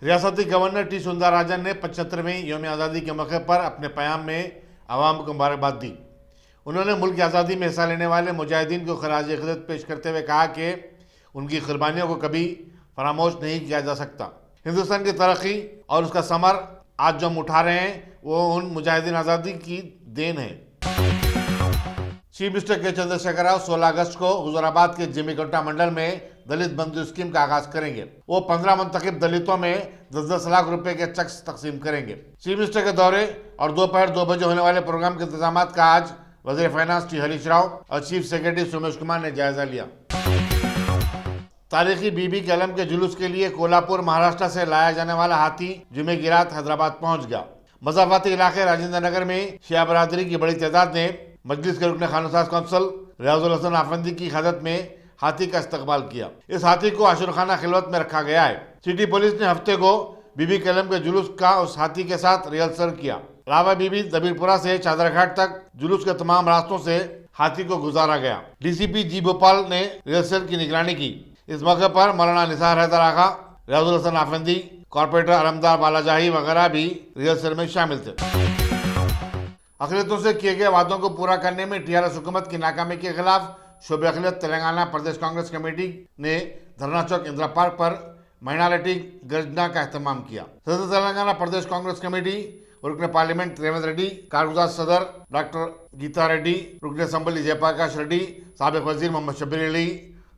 रियासती governor T Soundararajan ने 75वें यौम आज़ादी के मौके पर अपने बयान में आवाम को मुबारकबाद दी। उन्होंने मुल्क की आज़ादी में हिस्सा लेने वाले मुजाहिदीन को खराज इक़्क़दत पेश करते हुए कहा कि उनकी कुर्बानियों को कभी फरामोश नहीं किया जा सकता। हिंदुस्तान की तरक्की और उसका समर आज जो हम उठा रहे हैं वो उन मुजाहिदीन आज़ादी की देन है। चीफ मिनिस्टर के चंद्रशेखर राव 16 अगस्त को हुजूराबाद के जिमीगुंटा मंडल में दलित बंधु स्कीम का आगाज करेंगे। वो 15 मुंतखब दलितों में 10-10 लाख रुपए के चेक्स तकसीम करेंगे। चीफ मिनिस्टर के दौरे और दोपहर 2 बजे होने वाले प्रोग्राम के इंतजाम का आज वज़ीर फाइनेंस टी हरीश राव और चीफ सेक्रेटरी सोमेश कुमार ने जायजा लिया। तारीखी बीबी के अलम के जुलूस के लिए कोल्हापुर महाराष्ट्र से लाया जाने वाला हाथी जुमे की रात हैदराबाद पहुंच गया। मज़ाफ़ाती इलाके राजेंद्र नगर में शिया बरादरी की बड़ी तादाद ने मजलिस के रुकन खानसाज कौंसल रियाजुल हसन आफंदी की क़यादत में हाथी का इस्तकबाल किया। इस हाथी को आशुरखाना खिलवत में रखा गया है। सिटी पुलिस ने हफ्ते को बीबी के अलम के जुलूस का उस हाथी के साथ रिहर्सल किया। रावा बीबी दबीरपुरा से चादरघाट तक जुलूस के तमाम रास्तों से हाथी को गुजारा गया। डीसीपी जी भोपाल ने रिहर्सल की निगरानी की। इस मौके पर मौलाना निसार हैदर आगा, रियाजुल हसन आफंदी, कॉर्पोरेटर अलमदार बालाजाही वगैरह भी रिहर्सल में शामिल थे। अक़लियतों से किए गए वादों को पूरा करने में टीआरएस हुकूमत की नाकामी के खिलाफ शोबे अक़लियत तेलंगाना प्रदेश कांग्रेस कमेटी ने धरना चौक इंदिरा पार्क पर माइनॉरिटी गर्जना का एहतमाम किया। सदर तेलंगाना प्रदेश कांग्रेस कमेटी रुकन पार्लियामेंट रेवंत रेड्डी, कारगुजार सदर डॉक्टर गीता रेड्डी, रुकन असम्बली जयप्रकाश रेड्डी, साबिक वजीर मोहम्मद शब्बीर अली,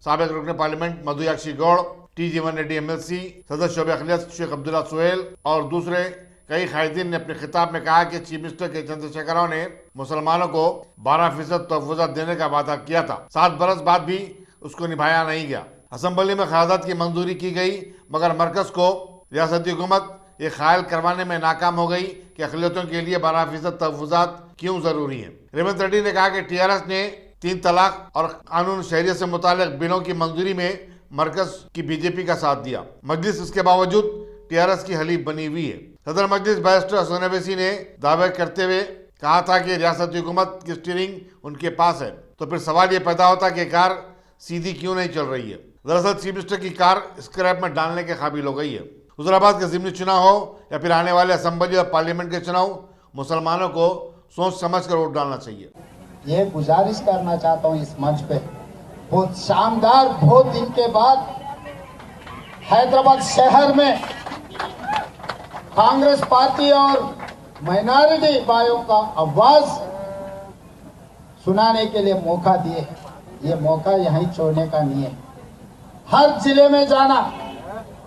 साबिक रुकन पार्लियामेंट मधुयाक्षी गौड़, टी जीवन रेड्डी MLC, सदर शोबे अक़लियत शेख अब्दुल्ला सुहेल और दूसरे कई कायदीन ने अपने खिताब में कहा कि चीफ मिनिस्टर के चंद्रशेखर राव ने मुसलमानों को 12% तहफ़्फ़ुज़ात देने का वादा किया था। 7 बरस बाद भी उसको निभाया नहीं गया। असम्बली में क़रारदाद की मंजूरी की गई मगर मरकज़ को रियासती हुकूमत ये ख्याल करवाने में नाकाम हो गई कि अक़लियतों के लिए 12% तहफ़्फ़ुज़ात क्यों ज़रूरी है। रेवंत रेड्डी ने कहा कि टीआरएस ने 3 तलाक और कानून शहरियत से मुताल्लिक़ बिलों की मंजूरी में मरकज़ की बीजेपी का साथ दिया। मजलिस इसके बावजूद टीआरएस की हलीफ बनी हुई है। सदर मजलिस बैरिस्टर हसन अवैसी ने दावे करते हुए कहा था कि रियासती हुकूमत की स्टीयरिंग उनके पास है, तो फिर सवाल ये पैदा होता कि कार सीधी क्यों नहीं चल रही है। दरअसल चीफ मिनिस्टर की कार स्क्रैप में डालने के काबिल हो गई है। हुजूराबाद के ज़िमनी चुनाव हो या फिर आने वाले असम्बली और पार्लियामेंट के चुनाव, मुसलमानों को सोच समझ कर वोट डालना चाहिए। ये गुजारिश करना चाहता हूँ इस मंच पे, बहुत शानदार, बहुत दिन के बाद हैदराबाद शहर में कांग्रेस पार्टी और माइनॉरिटी भाइयों का आवाज सुनाने के लिए मौका दिए। ये मौका यहीं छोड़ने का नहीं है। हर जिले में जाना,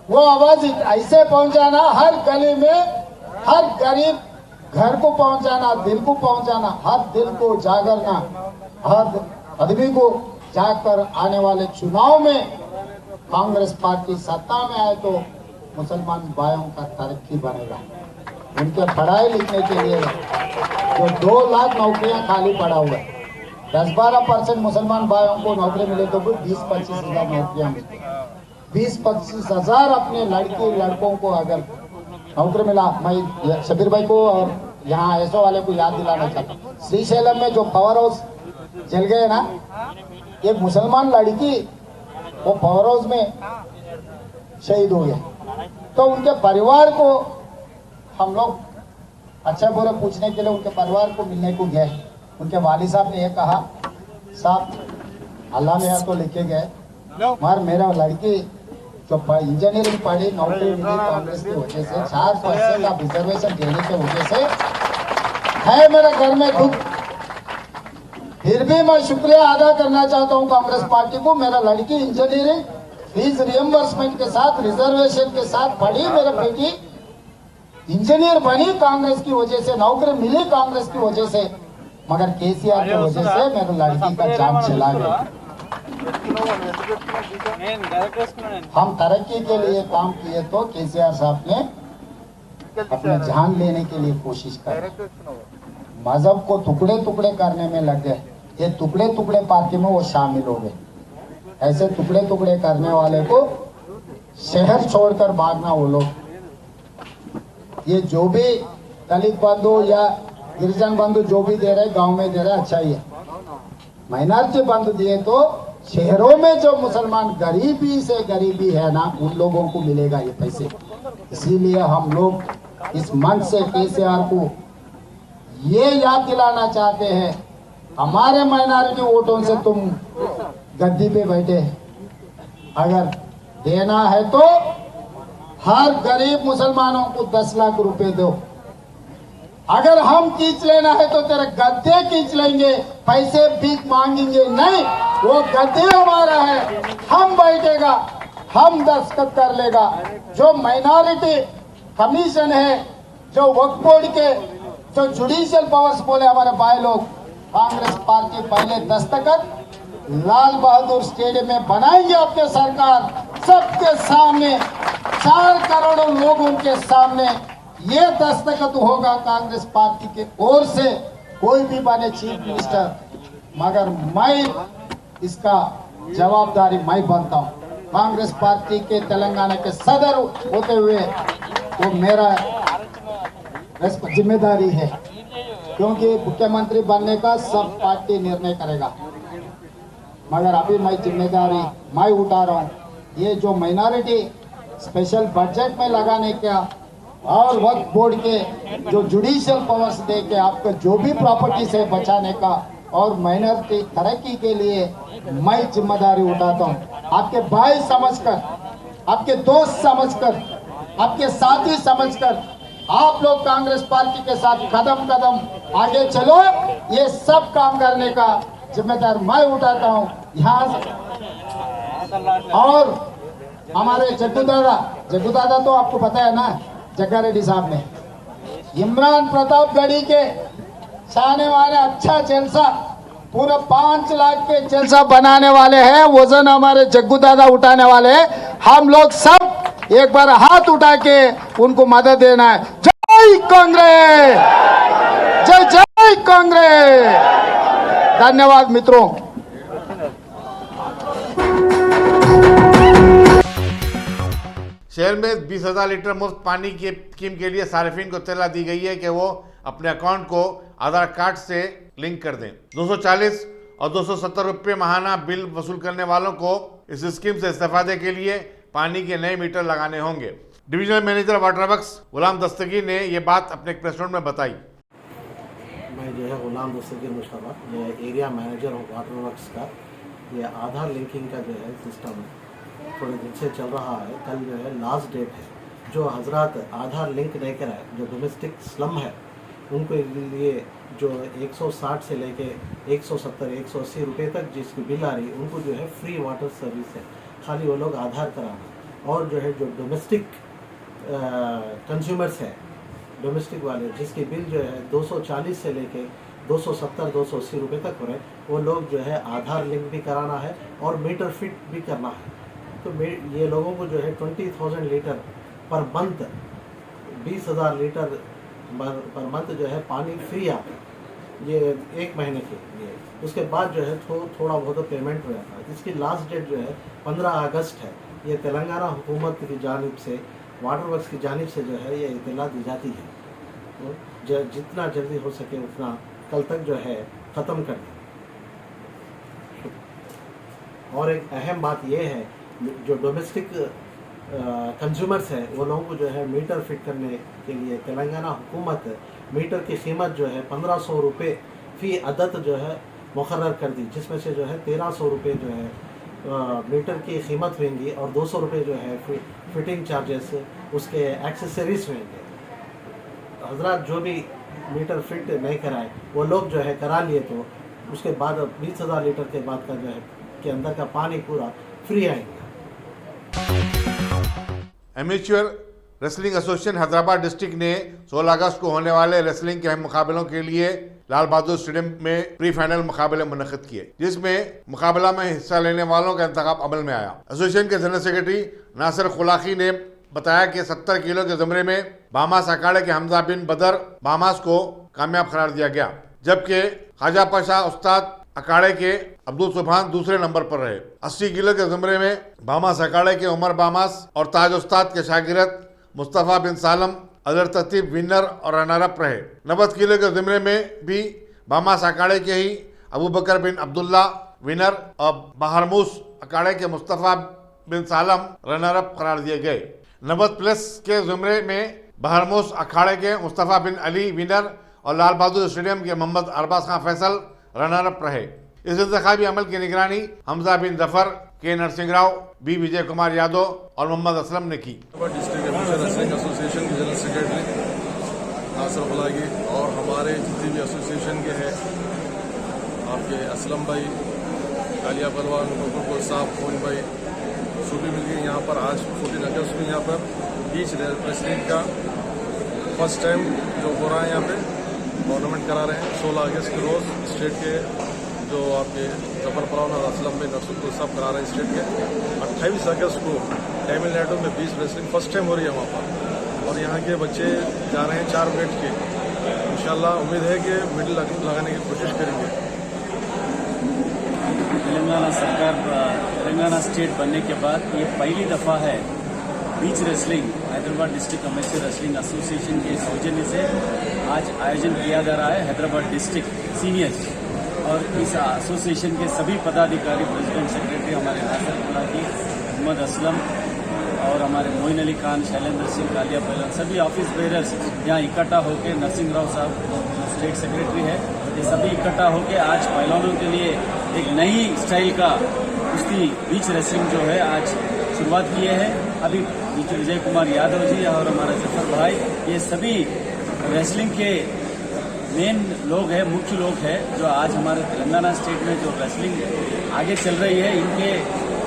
वो आवाज ऐसे पहुंचाना, हर गली में, हर गरीब घर को पहुंचाना, दिल को पहुंचाना, हर दिल को जागरना, हर आदमी को जाकर आने वाले चुनाव में कांग्रेस पार्टी सत्ता में आए तो मुसलमान भाइयों का तरक्की बनेगा। उनके पढ़ाई लिखने के लिए जो 2 लाख नौकरियां खाली पड़ा हुआ है, 10-12% मुसलमान भाइयों को नौकरी मिले तो 20-25 हजार नौकरियां मिलती, 20-25 हजार अपने लड़की लड़कों को अगर नौकरी मिला। मैं शबीर भाई को और यहाँ एसओ वाले को याद दिलाना चाहता हूँ, श्रीशैलम में जो पावर हाउस जल गए ना, एक मुसलमान लड़की वो पावर हाउस में शहीद हो गया। तो उनके परिवार को हम लोग अच्छा बुरा पूछने के लिए उनके परिवार को मिलने को गए। उनके वालिद साहब ने ये कहा, साहब अल्लाह ने तो लिखे गए, मगर मेरा लड़की जो इंजीनियरिंग पढ़ी, नौकरी मिली कांग्रेस की वजह से, 4% का रिजर्वेशन देने की वजह से है मेरे घर में दुख। फिर भी मैं शुक्रिया अदा करना चाहता हूँ कांग्रेस पार्टी को। मेरा लड़की इंजीनियरिंग फीस रियम्बर्समेंट के साथ, रिजर्वेशन के साथ पढ़ी, मेरा बेटी इंजीनियर बनी कांग्रेस की वजह से, नौकरी मिली कांग्रेस की वजह से, मगर केसीआर की वजह से मेरे लड़की का जान चला गया। हम तरक्की के लिए काम किए तो केसीआर साहब ने अपने जान लेने के लिए कोशिश की। मजहब को टुकड़े टुकड़े करने में लग गए। ये टुकड़े टुकड़े पार्टी में वो शामिल हो गए। ऐसे टुकड़े टुकड़े करने वाले को शहर छोड़कर भागना। वो लोग ये जो भी दलित बंधु या गिरिजन बंधु जो भी दे रहे, गांव में दे रहे, अच्छा ही है। माइनॉरिटी बंधु दिए तो शहरों में जो मुसलमान गरीबी से गरीबी है ना, उन लोगों को मिलेगा ये पैसे। इसीलिए हम लोग इस मंच से केसीआर को ये याद दिलाना चाहते हैं, हमारे माइनॉरिटी वोटों से तुम गद्दी पे बैठे, अगर देना है तो हर गरीब मुसलमानों को 10 लाख रुपए दो। अगर हम खींच लेना है तो तेरे गद्दे खींच लेंगे, पैसे भीख मांगेंगे नहीं, वो गद्दे हमारा है, हम बैठेगा, हम दस्तखत कर लेगा। जो माइनॉरिटी कमीशन है, जो वक्फ बोर्ड के जो जुडिशियल पावर्स बोले हमारे भाई लोग, कांग्रेस पार्टी पहले दस्तखत लाल बहादुर स्टेडियम में बनाएंगे आपके सरकार, सबके सामने 4 करोड़ लोगों के सामने ये दस्तखत होगा कांग्रेस पार्टी के ओर से, कोई भी बने चीफ मिनिस्टर, मगर मैं इसका जवाबदारी मैं बनता हूँ। कांग्रेस पार्टी के तेलंगाना के सदर होते हुए वो मेरा जिम्मेदारी है, क्योंकि मुख्यमंत्री बनने का सब पार्टी निर्णय करेगा, मगर अभी मैं जिम्मेदारी मैं उठा रहा हूँ। ये जो माइनॉरिटी स्पेशल बजट में लगाने का और वक्फ बोर्ड के जो जुडिशियल पावर्स दे के आपको जो भी प्रॉपर्टी से बचाने का और माइनॉरिटी तरक्की के लिए मैं जिम्मेदारी उठाता हूँ। आपके भाई समझकर, आपके दोस्त समझकर, आपके साथी समझकर आप लोग कांग्रेस पार्टी के साथ कदम कदम आगे चलो, ये सब काम करने का जिम्मेदार मैं उठाता हूँ यहाँ। और हमारे जग्गू दादा तो आपको पता है ना, जग्गा रेड्डी साहब ने इमरान प्रतापगढ़ी के शाने वाले अच्छा जलसा, पूरा 5 लाख के जलसा बनाने वाले हैं, वजन हमारे जग्गू दादा उठाने वाले हैं। हम लोग सब एक बार हाथ उठा के उनको मदद देना है। जय कांग्रेस, जय जय कांग्रेस। धन्यवाद मित्रों। शहर में 20,000 लीटर मुफ्त पानी की स्कीम के लिए सार्फिन को इत्तला दी गई है कि वो अपने अकाउंट को आधार कार्ड से लिंक कर दें। 240 और 270 रुपये माहाना बिल वसूल करने वालों को इस स्कीम से इस्तेफादे के लिए पानी के नए मीटर लगाने होंगे। डिविजनल मैनेजर वाटर वर्क्स गुलाम दस्तगीर ने ये बात अपने एक प्रेस नोट में बताई। मैं जो है गुलाम दस्तगीर मुश्तबा, ये एरिया मैनेजर हूँ वाटर वर्क्स का। ये आधार लिंकिंग का जो है सिस्टम थोड़े दिन से चल रहा है। कल जो है लास्ट डेट है। जो हजरात आधार लिंक नहीं कराए, जो डोमेस्टिक स्लम है, उनको लिए जो 160 से लेके 170 180 रुपये तक जिसकी बिल आ रही है, उनको जो है फ्री वाटर सर्विस है। खाली वो लोग आधार कराना। और जो है जो डोमेस्टिक कंज्यूमर्स है, डोमेस्टिक वाले जिसकी बिल जो है 240 से लेके 270 280 रुपये तक हो रहे, वो लोग जो है आधार लिंक भी कराना है और मीटर फिट भी करना है। तो ये लोगों को जो है 20,000 litre per month, 20,000 litre per month जो है पानी फ्री आता है, ये 1 महीने के लिए। उसके बाद जो है थोड़ा बहुत पेमेंट हो जाता है। इसकी लास्ट डेट जो है 15 अगस्त है। ये तेलंगाना हुकूमत की जानिब से, वाटर वर्क्स की जानिब से जो है ये इत्तला दी जाती है। तो जितना जल्दी हो सके उतना कल तक जो है ख़त्म कर दें। और एक अहम बात ये है, जो डोमेस्टिक कंज्यूमर्स है, वो लोगों को जो है मीटर फिट करने के लिए तेलंगाना हुकूमत मीटर की कीमत जो है 1500 रुपये फ़ी अदद जो है मुकर्रर कर दी, जिसमें से जो है 1300 रुपये जो है मीटर की कीमत होंगी और 200 रुपये जो है फिटिंग चार्जेस उसके एक्सेसरीज होंगे। हजरात जो भी मीटर फिट नहीं कराए वो लोग जो है करा लिए, तो उसके बाद 20,000 लीटर के बाद का जो है के अंदर का पानी पूरा फ्री आएगा। Amateur wrestling association Hyderabad district ने 16 अगस्त को होने वाले रेसलिंग के अहम मुकाबलों के लिए लाल बहादुर स्टेडियम में प्री फाइनल मुकाबले मुनक़िद किए, जिसमें मुकाबला में हिस्सा लेने वालों का इंतखाब अमल में आया। एसोसिएशन के जनरल सेक्रेटरी नासिर खुलाकी ने बताया कि 70 किलो के ज़मरे में बामास अखाड़े के हमजा बिन बदर बामास को कामयाब करार दिया गया, जबकि ख्वाजा पाशा उस्ताद अखाड़े के अब्दुल सुभान दूसरे नंबर पर रहे। 80 किलो के ज़मरे में बामास अखाड़े के उमर बामास और ताज उस्ताद के शागिर्द मुस्तफ़ा बिन सालम अदर तरतीब विनर और रनर अप रहे। 90 किलो के ज़मरे में भी बामास अखाड़े के ही अबू बकर बिन अब्दुल्ला विनर और बहरमूस अखाड़े के मुस्तफ़ा बिन सालम रनर अप करार दिए गए। 90+ के जुमरे में बहरमोश अखाड़े के मुस्तफ़ा बिन अली विनर और लाल बहादुर स्टेडियम के मोहम्मद अरबाज खान फैसल रनर अप रहे। इस इंतखाबी अमल की निगरानी हमजा बिन जफर, के नरसिंह राव, बी विजय कुमार यादव और मोहम्मद असलम ने की। डिस्ट्रिक्ट एमेचर रेसलिंग एसोसिएशन के जनरल सेक्रेटरी नासिर फलागी और हमारे जितने भी एसोसिएशन के हैं, आपके असलम भाई, कालिया पहलवान, गोकुल साहब, मोइन भाई, सभी मिलकर यहाँ पर आज 14 अगस्त को यहाँ पर बीच रेसलिंग का फर्स्ट टाइम जो हो रहा है यहाँ पे टूर्नामेंट करा रहे हैं। 16 अगस्त के रोज़ स्टेट के जो आपके जफर परावन और असलम भाई, नरसुल सब करा रहे हैं स्टेट के। 28 अगस्त को तमिलनाडु में बीच रेसलिंग फर्स्ट टाइम हो रही है वहाँ पर, और यहाँ के बच्चे जा रहे हैं 4 मिनट के। इंशाल्लाह उम्मीद है कि मेडल लगाने की कोशिश करेंगे। तेलंगाना सरकार तेलंगाना स्टेट बनने के बाद ये पहली दफ़ा है beach wrestling Hyderabad district amateur wrestling association के सौजन्य से आज आयोजन किया जा रहा है हैदराबाद डिस्ट्रिक्ट सीनियर्स। और इस एसोसिएशन के सभी पदाधिकारी, प्रेसिडेंट, सेक्रेटरी, हमारे नासिर फलागी, मोहम्मद असलम और हमारे मोइन अली खान, शैलेंद्र सिंह, कालिया पहलवान, सभी ऑफिस बेरर्स यहाँ इकट्ठा होकर, नरसिंह राव साहब स्टेट सेक्रेटरी है, ये सभी इकट्ठा होकर आज पहलवानों के लिए एक नई स्टाइल का कुश्ती बीच रेसलिंग जो है आज शुरुआत किए हैं। अभी विजय कुमार यादव जी और हमारा जफर भाई, ये सभी रेसलिंग के मेन लोग हैं, मुख्य लोग हैं जो आज हमारे तेलंगाना स्टेट में जो रेसलिंग आगे चल रही है, इनके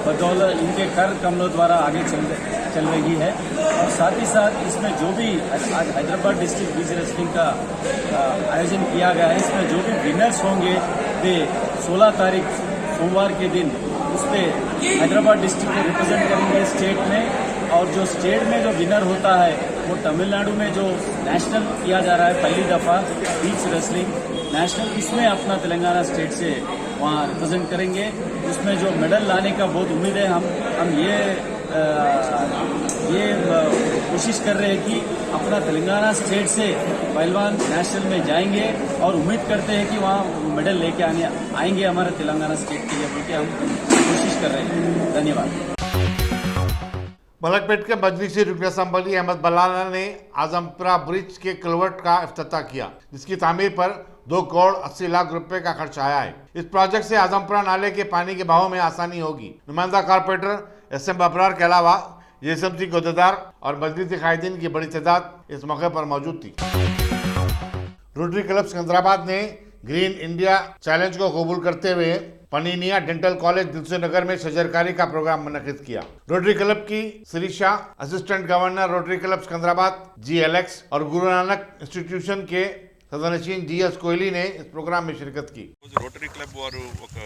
बदौलत, इनके कर कमलों द्वारा आगे चल रही है। और साथ ही साथ इसमें जो भी आज हैदराबाद डिस्ट्रिक्ट बीच रेसलिंग का आयोजन किया गया है, इसमें जो भी विनर्स होंगे वे 16 तारीख सोमवार के दिन उस पर हैदराबाद डिस्ट्रिक्ट को रिप्रेजेंट करेंगे स्टेट में। और जो स्टेट में जो विनर होता है वो तमिलनाडु में जो नेशनल किया जा रहा है पहली दफ़ा बीच रेसलिंग नेशनल, इसमें अपना तेलंगाना स्टेट से वहाँ रिप्रेजेंट करेंगे। उसमें जो मेडल लाने का बहुत उम्मीद है। हम ये कोशिश कर रहे हैं कि अपना तेलंगाना स्टेट से पहलवान नेशनल में जाएंगे और उम्मीद करते हैं कि वहाँ मेडल लेके आएंगे हमारे तेलंगाना स्टेट के लिए, क्योंकि हम कोशिश कर रहे हैं। धन्यवाद। मलकपेट के मजलिसी रुकन असम्बली अहमद बलाला ने आजमपुरा ब्रिज के कलवर्ट का इफ्तिताह किया, जिसकी तामीर पर 2 करोड़ 80 लाख रुपए का खर्च आया है। इस प्रोजेक्ट से आजमपुरा नाले के पानी के बहाव में आसानी होगी। नुमाइंदा कॉर्पोरेटर SM अबरार के अलावा JSMC के अहदेदार और मजलिसी कायदीन की बड़ी तादाद इस मौके पर मौजूद थी। रोटरी क्लब सिकंदराबाद ने ग्रीन इंडिया चैलेंज को कबूल करते हुए पनीनिया डेंटल कॉलेज दिलसुखनगर में शजरकारी का प्रोग्राम मुनक्किद किया। रोटरी क्लब की Shrisha, assistant governor rotary club Secunderabad GLX और गुरु नानक इंस्टीट्यूशन के सदनशीन GS कोहली ने इस प्रोग्राम में शिरकत की। రోటరీ క్లబ్ వారు ఒక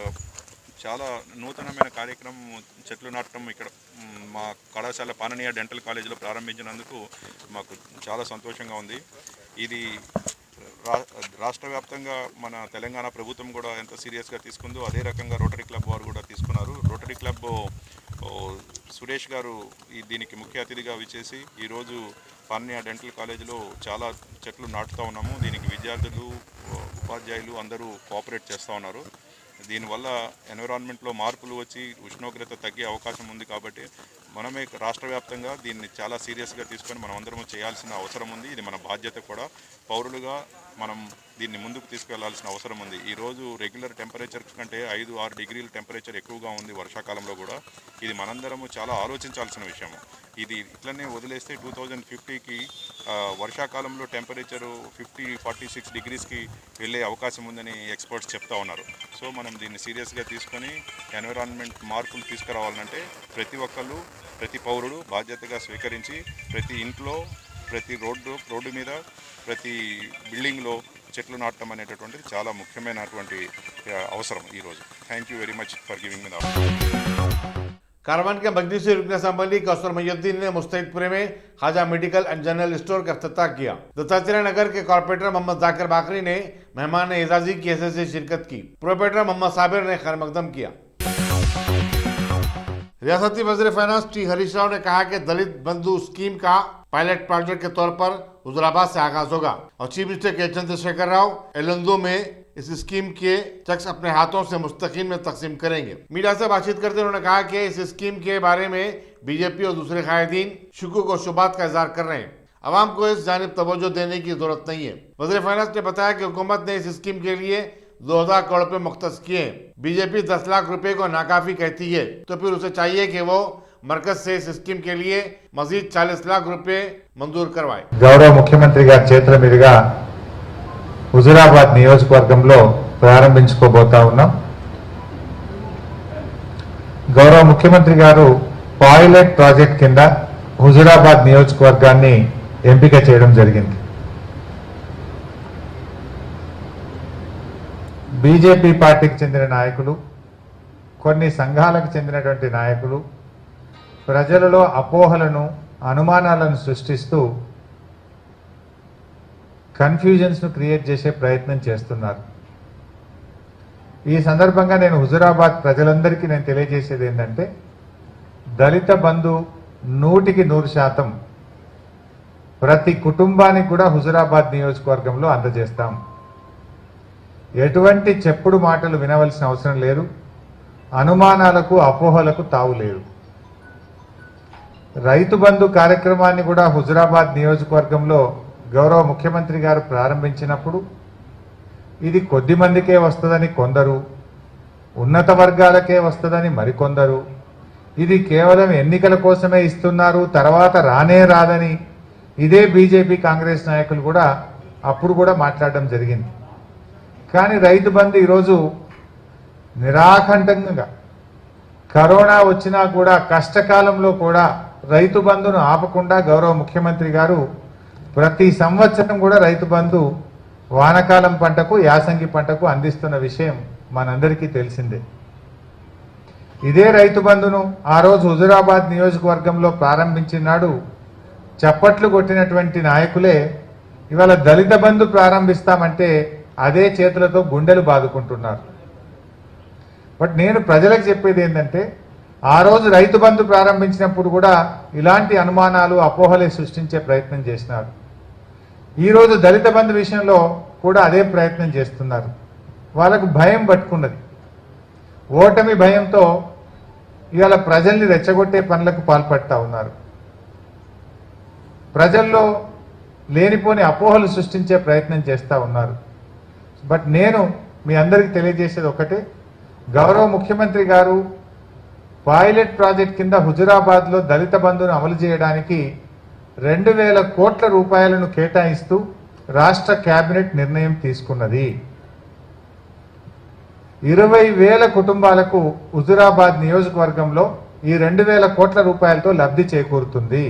చాలా నూతనమైన కార్యక్రమం చెట్లు నాటడం ఇక్కడ మా కళాశాల పాననీయ డెంటల్ కాలేజీలో ప్రారంభించినందుకు మాకు చాలా సంతోషంగా ఉంది। ఇది రాష్ట్ర వ్యాప్తంగా మన తెలంగాణ ప్రభుత్వం కూడా ఎంత సీరియస్గా తీసుకుందో అదే రకంగా రోటరీ క్లబ్ వారు కూడా తీసుకున్నారు। రోటరీ క్లబ్ సురేష్ గారు దీనికి ముఖ్య అతిథిగా విచ్చేసి ఈరోజు పాననీయ డెంటల్ కాలేజీలో చాలా చెట్లు నాటుతూ ఉన్నాము। దీనికి విద్యార్థులు, ఉపాధ్యాయులు అందరూ కోఆపరేట్ చేస్తూ ఉన్నారు। దీనివల్ల ఎన్విరాన్మెంట్లో మార్పులు వచ్చి ఉష్ణోగ్రత తగ్గే అవకాశం ఉంది కాబట్టి మనమే రాష్ట్ర వ్యాప్తంగా దీన్ని చాలా సీరియస్గా తీసుకొని మనం అందరం చేయాల్సిన అవసరం ఉంది। ఇది మన బాధ్యత కూడా, పౌరులుగా మనం దీన్ని ముందుకు తీసుకెళ్లాల్సిన అవసరం ఉంది। ఈరోజు రెగ్యులర్ టెంపరేచర్ కంటే 5-6 డిగ్రీల టెంపరేచర్ ఎక్కువగా ఉంది వర్షాకాలంలో కూడా। ఇది మనందరము చాలా ఆలోచించాల్సిన విషయం। ఇది ఇట్లనే వదిలేస్తే 2050కి వర్షాకాలంలో టెంపరేచరు 50-46 డిగ్రీస్కి వెళ్ళే అవకాశం ఉందని ఎక్స్పర్ట్స్ చెప్తా ఉన్నారు। సో మనం దీన్ని సీరియస్గా తీసుకొని ఎన్విరాన్మెంట్ మార్పులు తీసుకురావాలంటే ప్రతి ఒక్కళ్ళు, ప్రతి పౌరుడు బాధ్యతగా స్వీకరించి ప్రతి ఇంట్లో, ప్రతి రోడ్డు మీద, ప్రతి బిల్డింగ్లో చెట్లు నాటడం అనేటటువంటిది చాలా ముఖ్యమైనటువంటి అవసరం ఈరోజు। Thank you very much for giving me the opportunity. Karwan के मजलिसी रुकन असम्बली कौसर मुहियुद्दीन ने मुस्तैदपुरे में खाजा मेडिकल एंड जनरल स्टोर का इफ्तिताह किया। दत्तात्रेय नगर के कॉर्पोरेटर मोहम्मद जाकिर बाकरी ने मेहमान एजाजी की हैसियत से शिरकत की। प्रोपरेटर मोहम्मद साबिर ने खैर मकदम किया। रियासती वज़ीर फाइनेंस T हरीश राव ने कहा कि दलित बंधु स्कीम का पायलट प्रोजेक्ट के तौर पर हुजूराबाद से आगाज होगा और चीफ मिनिस्टर के चंद्रशेखर राव एलंदो में इस स्कीम के चेक्स अपने हाथों से मुस्तकीम में तकसीम करेंगे। मीडिया से बातचीत करते उन्होंने कहा कि इस स्कीम के बारे में बीजेपी और दूसरे कायदीन शुकूक और शुबात का इजहार कर रहे हैं। अवाम को इस जानिब तवज्जो देने की जरूरत नहीं है। वज़ीर फाइनेंस ने बताया कि हुकूमत ने इस स्कीम के लिए 2000 करोड़ रुपए मुख्तस किए हैं। बीजेपी 10 लाख रुपए को नाकाफी कहती है तो फिर उसे चाहिए कि वो मरकज से इस स्कीम के लिए मजीद 40 लाख रुपए मंजूर करवाए। गौरव मुख्यमंत्री गाరి చేతుల మీదుగా హుజూరాబాద్ నియోజకవర్గంలో ప్రారంభించుకోబోతా ఉన్నాం। గౌరవ ముఖ్యమంత్రి గారు పైలట్ ప్రాజెక్ట్ కింద హుజూరాబాద్ నియోజకవర్గాన్ని ఎంపిక చేయడం జరిగింది। బీజేపీ పార్టీకి చెందిన నాయకులు, కొన్ని సంఘాలకు చెందినటువంటి నాయకులు ప్రజలలో అపోహలను, అనుమానాలను సృష్టిస్తూ కన్ఫ్యూజన్స్ ను క్రియేట్ చేసే ప్రయత్నం చేస్తున్నారు। ఈ సందర్భంగా నేను హుజూరాబాద్ ప్రజలందరికీ నేను తెలియజేసేది ఏంటంటే, దళిత బంధు 100% ప్రతి కుటుంబానికి కూడా హుజూరాబాద్ నియోజకవర్గంలో అందజేస్తాం। ఎటువంటి చెప్పుడు మాటలు వినవలసిన అవసరం లేదు, అనుమానాలకు, అపోహలకు తావు లేదు। రైతు బంధు కార్యక్రమాన్ని కూడా హుజూరాబాద్ నియోజకవర్గంలో గౌరవ ముఖ్యమంత్రి గారు ప్రారంభించినప్పుడు ఇది కొద్ది మందికే వస్తుందని కొందరు, ఉన్నత వర్గాలకే వస్తుందని మరికొందరు, ఇది కేవలం ఎన్నికల కోసమే ఇస్తున్నారు, తర్వాత రానే రాదని ఇదే బీజేపీ కాంగ్రెస్ నాయకులు కూడా అప్పుడు కూడా మాట్లాడడం జరిగింది। కానీ రైతు బంధు ఈరోజు నిరాకంటంగా కరోనా వచ్చినా కూడా కష్టకాలంలో కూడా రైతు బంధును ఆపకుండా గౌరవ ముఖ్యమంత్రి గారు ప్రతి సంవత్సరం కూడా రైతు బంధు వానకాలం పంటకు, యాసంగి పంటకు అందిస్తున్న విషయం మనందరికీ తెలిసిందే। ఇదే రైతు బంధును ఆ రోజు హుజూరాబాద్ నియోజకవర్గంలో ప్రారంభించినాడు చప్పట్లు కొట్టినటువంటి నాయకులే ఇవాళ దళిత బంధు ప్రారంభిస్తామంటే అదే చేతులతో గుండెలు బాదుకుంటున్నారు। బట్ నేను ప్రజలకు చెప్పేది ఏంటంటే, ఆ రోజు రైతు బంధు ప్రారంభించినప్పుడు కూడా ఇలాంటి అనుమానాలు, అపోహలే సృష్టించే ప్రయత్నం చేసినారు। ఈ రోజు దళిత బంధు విషయంలో కూడా అదే ప్రయత్నం చేస్తున్నారు। వాళ్ళకు భయం పట్టుకున్నది, ఓటమి భయంతో ఇవాళ ప్రజల్ని రెచ్చగొట్టే పనులకు పాల్పడతా ఉన్నారు। ప్రజల్లో లేనిపోని అపోహలు సృష్టించే ప్రయత్నం చేస్తూ ఉన్నారు। బట్ నేను మీ అందరికీ తెలియజేసేది ఒకటే, గౌరవ ముఖ్యమంత్రి గారు పైలట్ ప్రాజెక్ట్ కింద హుజూరాబాద్లో దళిత బంధును అమలు చేయడానికి 2000 కోట్ల రూపాయలను కేటాయిస్తూ రాష్ట్ర కేబినెట్ నిర్ణయం తీసుకున్నది। 20,000 కుటుంబాలకు హుజూరాబాద్ నియోజకవర్గంలో ఈ 2000 కోట్ల రూపాయలతో లబ్ధి చేకూరుతుంది।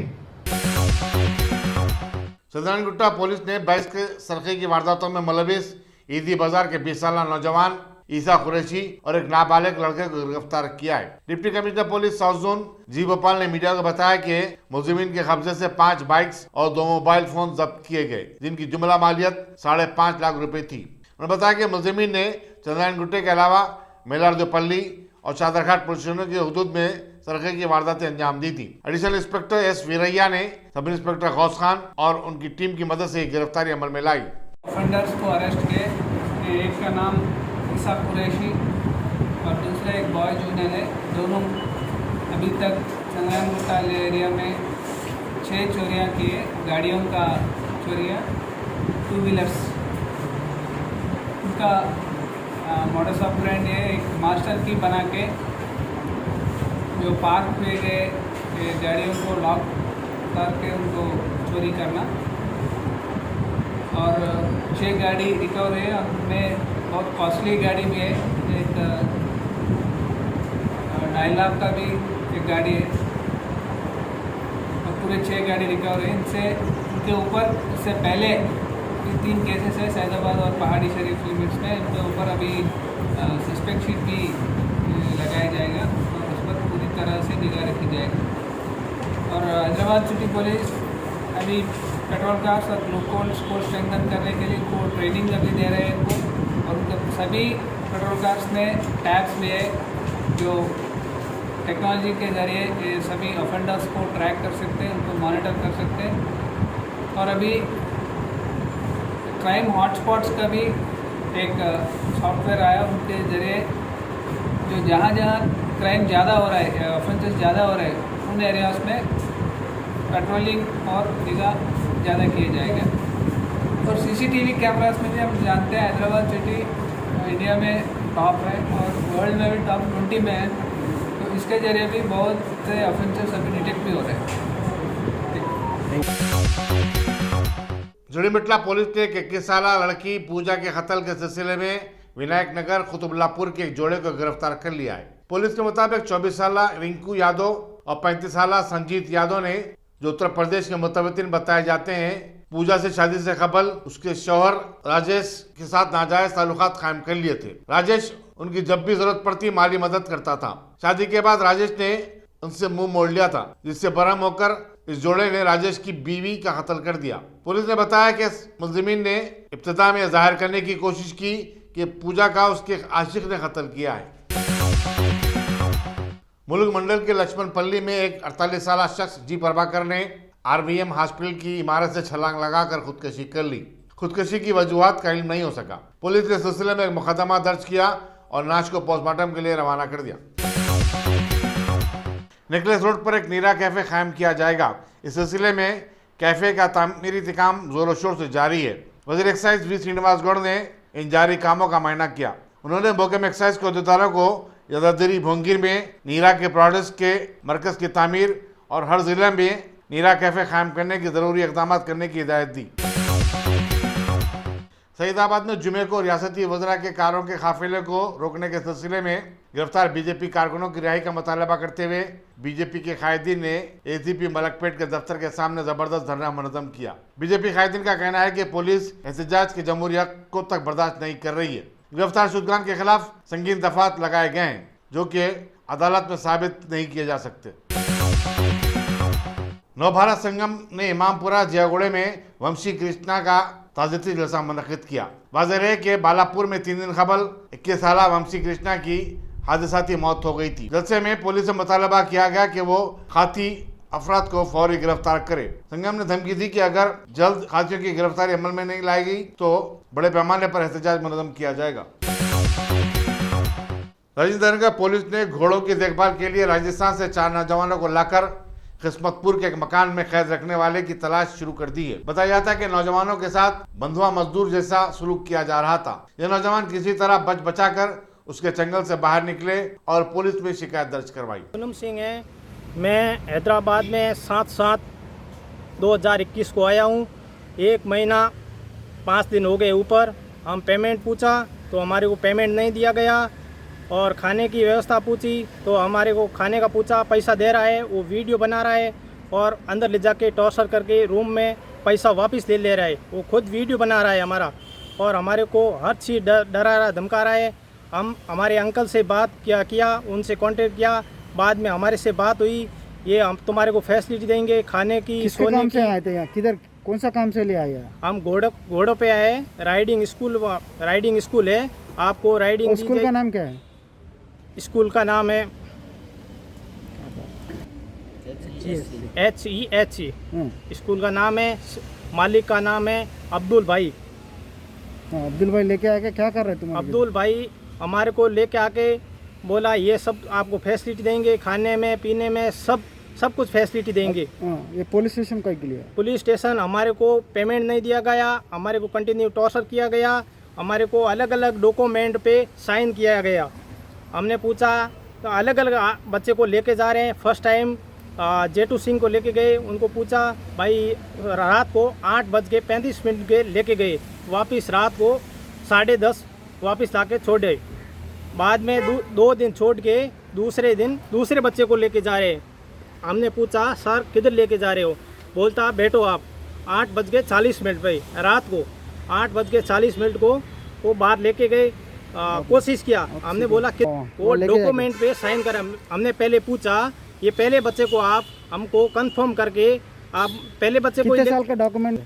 सल्तानगुट्टा पुलिस ने 22 के सरखे की वारदातों में मुलविस ईदी बाजार के 20 साल नौजवान ईसा कुरैशी और एक नाबालिग लड़के को गिरफ्तार किया है। Deputy commissioner police south zone G Gopal ने मीडिया को बताया कि मुलजिमीन के कब्जे से 5 बाइक्स और 2 मोबाइल फोन जब्त किए गए, जिनकी जुमला मालियत 5.5 लाख रुपए थी। उन्होंने बताया कि मुलजिमीन ने चंद्रायनगुट्टे के अलावा मेलारदेवपल्ली और चादरघाट पुलिस स्टेशनों के हुदूद में सरखे की वारदातें अंजाम दी थी। एडिशनल इंस्पेक्टर एस वीरैया ने सब इंस्पेक्टर गौस खान और उनकी टीम की मदद से गिरफ्तारी अमल में लाई। ऑफेंडर्स को अरेस्ट किए, एक का नाम ईसा कुरैशी और दूसरा एक बॉय जूनियर है। दोनों अभी तक चंद्रायनगुट्टा एरिया में 6 चोरियां किए, गाड़ियों का चोरियां, 2 व्हीलर्स। उनका मॉडस ऑपरेंड है एक मास्टर की बना के जो पार्क पे गए गाड़ियों को लॉक करके उनको चोरी करना, और 6 गाड़ी रिकवर है। उनमें बहुत कॉस्टली गाड़ी भी है, एक 2.5 लाख का भी एक गाड़ी है, और पूरे 6 गाड़ी रिकवर है। इनसे उनके ऊपर इससे पहले 3 केसेस है सैदाबाद और पहाड़ी शरीफ लिमिट्स में। इनके ऊपर अभी सस्पेक्ट शीट भी लगाया जाएगा और उस पर पूरी तरह से निगाह रखी जाएगी। और हैदराबाद सिटी पुलिस अभी पेट्रोल कार्स और ग्लूकोज को स्ट्रेंथन करने के लिए इनको ट्रेनिंग अभी दे रहे हैं इनको, और उनके सभी पेट्रोल कार्स में टैब्स भी है जो टेक्नोलॉजी के ज़रिए सभी ऑफेंडर्स को ट्रैक कर सकते हैं, उनको मॉनिटर कर सकते हैं। और अभी क्राइम हॉटस्पॉट्स का भी एक सॉफ्टवेयर आया, उनके ज़रिए जो जहाँ जहाँ क्राइम ज़्यादा हो रहा है, ऑफेंसेस ज़्यादा हो रहे हैं, उन एरियाज में पेट्रोलिंग और निगाह ज़्यादा किए जाएगा। और सीसीटीवी कैमरास में भी हम जानते हैं हैदराबाद सिटी इंडिया में टॉप है और वर्ल्ड में भी टॉप 20 में है, तो इसके जरिए भी बहुत से ऑफेंसेस अभी डिटेक्ट भी हो रहे हैं। जुड़ीमिटला पुलिस ने एक 21 साल लड़की पूजा के कत्ल के सिलसिले में विनायक नगर कुतुबुल्लापुर के एक जोड़े को गिरफ्तार कर लिया है। पुलिस के मुताबिक 24 साल रिंकू यादव और 35 साल संजीत यादव ने, जो उत्तर प्रदेश के मुतवतिन बताए जाते हैं, पूजा से शादी से कबल उसके शौहर राजेश के साथ नाजायज ताल्लुकात कायम कर लिए थे। राजेश उनकी जब भी जरूरत पड़ती माली मदद करता था। शादी के बाद राजेश ने उनसे मुंह मोड़ लिया था, जिससे बरहम होकर इस जोड़े ने राजेश की बीवी का कत्ल कर दिया। पुलिस ने बताया कि मुलजिमीन ने इब्तिदा में जाहिर करने की कोशिश की कि पूजा का उसके आशिक ने कत्ल किया है। मुलुग मंडल के लक्ष्मणपल्ली में एक 48 साल शख्स जी प्रभाकर ने आरबीएम हॉस्पिटल की इमारत से छलांग लगाकर खुदकुशी कर ली। खुदकुशी की वजूहात का इल्म नहीं हो सका। पुलिस ने सिलसिले में एक मुकदमा दर्ज किया और लाश को पोस्टमार्टम के लिए रवाना कर दिया। नेकलेस रोड पर एक नीरा कैफे कायम किया जाएगा। इस सिलसिले में कैफे का तामीरी काम जोरों शोर से जारी है। वजीर एक्साइज वी श्रीनिवास गौड़ ने इन जारी कामों का मायना किया। उन्होंने मोहकम एक्साइज के अहदेदारों को यादादिरी भोंगिर में नीरा के प्रोडक्ट्स के मरकज की तामीर और हर जिले में नीरा कैफे कायम करने की जरूरी इकदाम करने की हिदायत दी। सईदाबाद में जुमे को रियासती वज़रा के कारों के काफिले को रोकने के सिलसिले में गिरफ्तार बीजेपी कारकुनों की रिहाई का मुतालबा करते हुए बीजेपी के कायदीन ने एसीपी मलकपेट के दफ्तर के सामने जबरदस्त धरना मुनज़्ज़म किया। बीजेपी कायदीन का कहना है कि पुलिस एहतजाज के जमहूरी हक को तक बर्दाश्त नहीं कर रही है। गिरफ्तार शुदगान के खिलाफ संगीन दफात लगाए गए हैं, जो कि अदालत में साबित नहीं किए जा सकते। नवभारत संगम ने इमामपुरा जियागोड़े में वंशी कृष्णा का ताज़ियती जलसा मुनक़िद किया। वाज़ेह है कि बालापुर में 3 दिन कबल 21 साल वंशी कृष्णा की हादसाती मौत हो गई थी। जलसे में पुलिस से मुतालबा किया गया कि वो खाती अफराद को फौरी गिरफ्तार करे। संगम ने धमकी दी कि अगर जल्द खातियों की गिरफ्तारी अमल में नहीं लाई गई तो बड़े पैमाने पर एहतजाज मुनज़्ज़म किया जाएगा। राजेंद्र नगर पुलिस ने घोड़ों की देखभाल के लिए राजस्थान से 4 नौजवानों को लाकर किस्मतपुर के एक मकान में कैद रखने वाले की तलाश शुरू कर दी है। बताया जाता है कि नौजवानों के साथ बंधुआ मजदूर जैसा सलूक किया जा रहा था। ये नौजवान किसी तरह बच बचाकर उसके जंगल से बाहर निकले और पुलिस में शिकायत दर्ज करवाई। पूनम सिंह है, मैं हैदराबाद में 7/7/2021 को आया हूँ। 1 महीना 5 दिन हो गए ऊपर। हम पेमेंट पूछा तो हमारे को पेमेंट नहीं दिया गया और खाने की व्यवस्था पूछी तो हमारे को खाने का पूछा, पैसा दे रहा है, वो वीडियो बना रहा है और अंदर ले जाके टॉर्चर करके रूम में पैसा वापस ले रहा है। वो खुद वीडियो बना रहा है हमारा और हमारे को हर चीज़ डरा रहा, धमका रहा है। हम हमारे अंकल से बात किया, उनसे कांटेक्ट किया, बाद में हमारे से बात हुई, ये हम तुम्हारे को फैसिलिटी देंगे खाने की, सोने की। आए थे यहाँ किधर, कौन सा काम से ले आए हैं? हम घोड़ों पे आए। राइडिंग स्कूल है। आपको राइडिंग स्कूल का नाम क्या है? स्कूल का नाम है HEH। स्कूल का नाम है, मालिक का नाम है अब्दुल भाई। अब्दुल भाई लेके आके क्या कर रहे तुम? अब्दुल भाई हमारे को लेके आके बोला ये सब आपको फैसिलिटी देंगे, खाने में पीने में सब कुछ फैसिलिटी देंगे। ये पुलिस स्टेशन का के लिए? पुलिस स्टेशन हमारे को पेमेंट नहीं दिया गया, हमारे को कंटिन्यू टॉर्चर किया गया, हमारे को अलग अलग डॉक्यूमेंट पे साइन किया गया। हमने पूछा तो अलग अलग बच्चे को लेके जा रहे हैं। फर्स्ट टाइम जेटू सिंह को लेके गए, उनको पूछा भाई रात को 8:35 के लेके गए, वापस रात को 10:30 वापस लाके छोड़े। बाद में 2 दिन छोड़ के दूसरे दिन दूसरे बच्चे को लेके जा रहे हैं। हमने पूछा सर किधर लेके जा रहे हो? बोलता बैठो आप। 8:40 पे रात को 8:40 को वो बाहर लेके गए। कोशिश किया, हमने बोला कि वो डॉक्यूमेंट पे साइन करें। हमने पहले पूछा ये पहले बच्चे को आप हमको कंफर्म करके आप पहले बच्चे को कितने साल का डॉक्यूमेंट?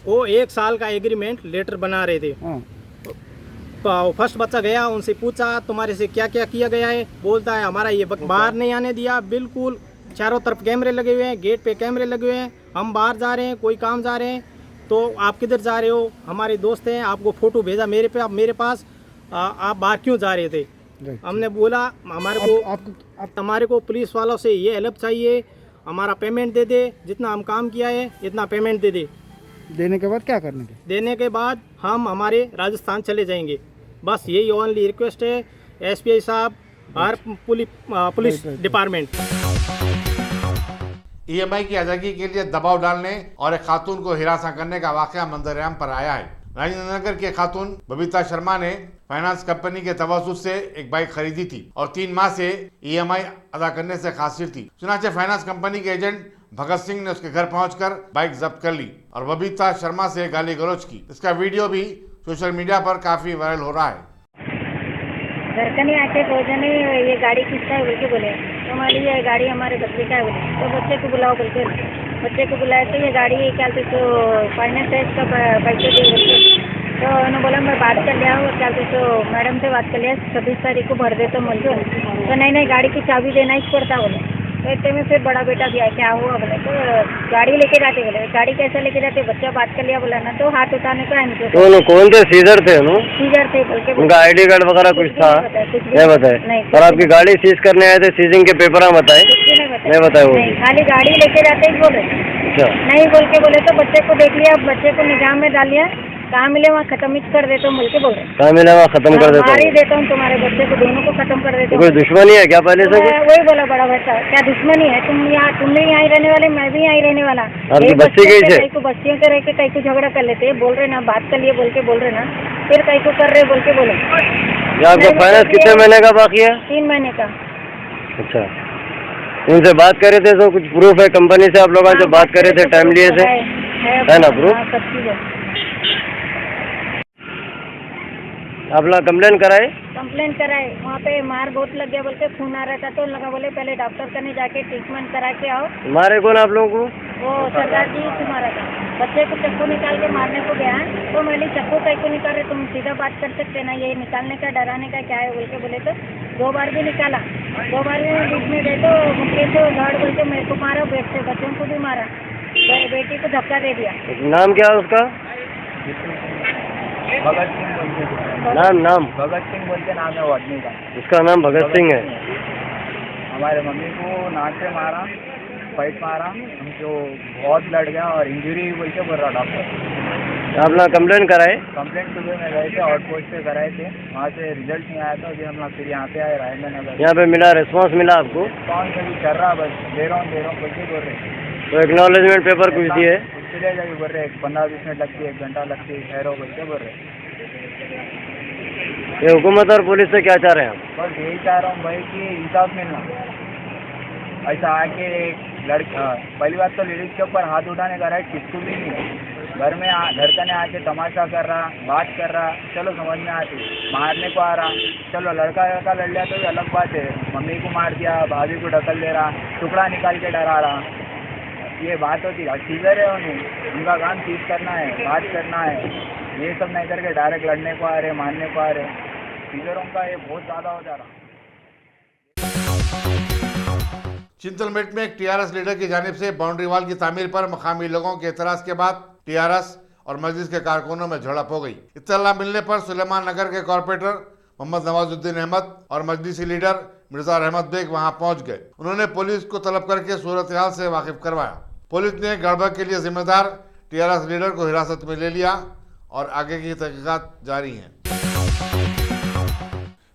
वो 1 साल का एग्रीमेंट लेटर बना रहे थे। तो फर्स्ट बच्चा गया, उनसे पूछा तुम्हारे से क्या क्या किया गया है? बोलता है हमारा ये बाहर नहीं आने दिया, बिल्कुल चारों तरफ कैमरे लगे हुए हैं, गेट पे कैमरे लगे हुए हैं, हम बाहर जा रहे हैं, कोई काम जा रहे हैं तो आप किधर जा रहे हो? हमारे दोस्त हैं, आपको फ़ोटो भेजा मेरे पास, आप बाहर क्यों जा रहे थे? हमने बोला हमारे को पुलिस वालों से ये हेल्प चाहिए, हमारा पेमेंट दे दे, जितना हम काम किया है इतना पेमेंट दे दे। देने के बाद क्या करने के? देने के बाद हम हमारे राजस्थान चले जाएंगे। बस यही ओनली रिक्वेस्ट है एसपीआई साहब और पुलिस डिपार्टमेंट। ईएमआई की अदायगी के लिए दबाव डालने और एक खातून को हिरासत करने का वाकया मंजरेआम पर आया है। राजेंद्र नगर के खातून बबीता शर्मा ने फाइनेंस कंपनी के तवज्जुह से एक बाइक खरीदी थी और 3 माह से ईएमआई अदा करने से कासिर थी। चुनाचे फाइनेंस कंपनी के एजेंट भगत सिंह ने उसके घर पहुंचकर बाइक जब्त कर ली और बबीता शर्मा से गाली गलौज की। इसका वीडियो भी सोशल मीडिया पर काफी वायरल हो रहा है। घर का नहीं आके भोजन ये गाड़ी किसका है बोल के बोले, तो मान लीजिए ये गाड़ी हमारे बच्चे का है बोले, तो बच्चे को बुलाओ बोल के बच्चे को बुलाए तो ये गाड़ी क्या तो फाइनेंस है इसका पैसे दे बोल के, तो उन्होंने बोला मैं बात कर लिया हूँ क्या तो मैडम से बात कर लिया 26 तारीख को भर देता बोल के, तो नहीं गाड़ी की चाबी देना ही पड़ता बोले। तो इतने में फिर बड़ा बेटा भी आया क्या हुआ बोले, तो गाड़ी लेके जाते बोले, गाड़ी कैसे लेके जाते, बच्चा बात कर लिया बोला ना, तो हाथ उठाने का है। तो कौन थे? सीजर थे ना? सीजर थे बोल के। उनका आईडी कार्ड वगैरह कुछ था? नहीं बताए। और आपकी गाड़ी सीज करने आए थे, सीजिंग के पेपर बताए? नहीं बताए। वो खाली गाड़ी लेके जाते ही बोले नहीं बोल के बोले, तो बच्चे को देख लिया, बच्चे को निगाह में डाल लिया, कहाँ मिले वहाँ खत्म ही कर देता हूँ बोल के बोले। कहाँ मिले वहाँ खत्म कर देता हूँ, मार ही देता हूँ तुम्हारे बच्चे को, दोनों को खत्म कर देता हूँ। कोई दुश्मनी है क्या पहले से? वही बोला बड़ा बेटा, क्या दुश्मनी है, तुम भी यहाँ रहने वाले, मैं भी यहाँ रहने वाला। आपकी बच्ची कैसे? कई को बच्चियों के रह के कई को झगड़ा कर लेते, बोल रहे ना बात कर लिए बोल के बोल रहे ना, फिर कई को कर रहे बोल के बोले। आपका फाइनेंस कितने महीने का बाकी है? 3 महीने का। अच्छा, उनसे बात करे थे तो कुछ प्रूफ है कंपनी से आप लोग जो बात करे थे टाइम लिए से? है ना प्रूफ? सब चीज है। आप लोग कंप्लेन कराए? कंप्लेन कराए, वहाँ पे मार बहुत लग गया बोल के, खून आ रहा था, तो लगा बोले पहले डॉक्टर कने जाके ट्रीटमेंट करा के आओ। मारे कौन आप लोगों को? वो सरदार जी तुम्हारा था, बच्चे को चक्कू निकाल के मारने को गया, तो मैंने चक्कू कहीं को निकाल रहे, तुम सीधा बात कर सकते ना, ये निकालने का डराने का क्या है बोल के बोले, तो 2 बार भी निकाला, 2 बार भी बीच में गए तो मुक्के से झाड़ बोल के मेरे को मारा, बेट से बच्चों को भी मारा, बेटी को धक्का दे दिया। नाम क्या है उसका? भगत सिंह बोलते, नाम भगत सिंह बोलते नाम है वो आदमी का। उसका नाम भगत सिंह है। हमारे मम्मी को नाक से मारा, फाइट मारा, हमको बहुत लड़ गया और इंजरी बोल के बोल रहा डॉक्टर। आप लोग कंप्लेन कराए? कंप्लेंट सुबह में गए थे, आउट पोस्ट पे कराए थे, वहाँ से रिजल्ट नहीं आया था, अभी हम लोग फिर यहाँ पे आए राजेंद्र नगर। यहाँ पे मिला रिस्पॉन्स मिला आपको? कौन से भी कर रहा, बस दे रहा हूँ बोल के बोल रहे। तो एक्नॉलेजमेंट पेपर कुछ दिए? चले जाइए बोल रहे, 15-20 मिनट लगती है, 1 घंटा लगती है, ठहरो बोल के बोल रहे। ये हुकूमत और पुलिस से क्या चाह रहे हैं आप? बस यही चाह रहा हूँ भाई कि इंसाफ मिलना। ऐसा आके लड़का, पहली बात तो लेडीज के ऊपर हाथ उठाने का राइट किसको भी नहीं है। घर में घर का ने आके तमाशा कर रहा, बात कर रहा, चलो समझ में आती, मारने को आ रहा, चलो लड़का लड़ लिया तो भी अलग बात है, मम्मी को मार दिया, भाभी को ढकल दे रहा, टुकड़ा निकाल के डरा रहा, ये बात होती है। सीजर है उनका काम चीज करना है, बात करना है, ये सब नहीं करके डायरेक्ट लड़ने को आ रहे, मारने को आ रहे। सीजरों का ये बहुत ज़्यादा हो जा रहा। चिंतलमेट में एक टीआरएस लीडर की जानिब से बाउंड्री वॉल की तामीर पर मकामी लोगों के एतराज के बाद टीआरएस और मजलिस के कारकुनों में झड़प हो गई। इत्तला मिलने पर सुलेमान नगर के कॉर्पोरेटर मोहम्मद नवाजुद्दीन अहमद और मजलिसी लीडर मिर्जा रहमत बेग वहां पहुंच गए। उन्होंने पुलिस को तलब करके सूरत हाल से वाकिफ करवाया। पुलिस ने गड़बड़ के लिए जिम्मेदार टीआरएस लीडर को हिरासत में ले लिया और आगे की तहकीकात जारी हैं।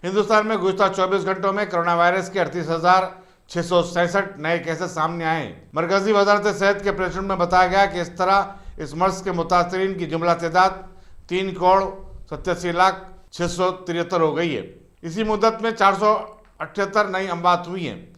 हिंदुस्तान में गुज़श्ता 24 घंटों में कोरोना वायरस के 38,667 नए केसेस सामने आए। मरकजी वजारत सेहत के प्रेसमेंट में बताया गया कि इस तरह इस मर्ज के मुतासरीन की जुमला तादाद 3,87,673 हो गई है। इसी मुद्दत में 478 नई अमवात हुई हैं।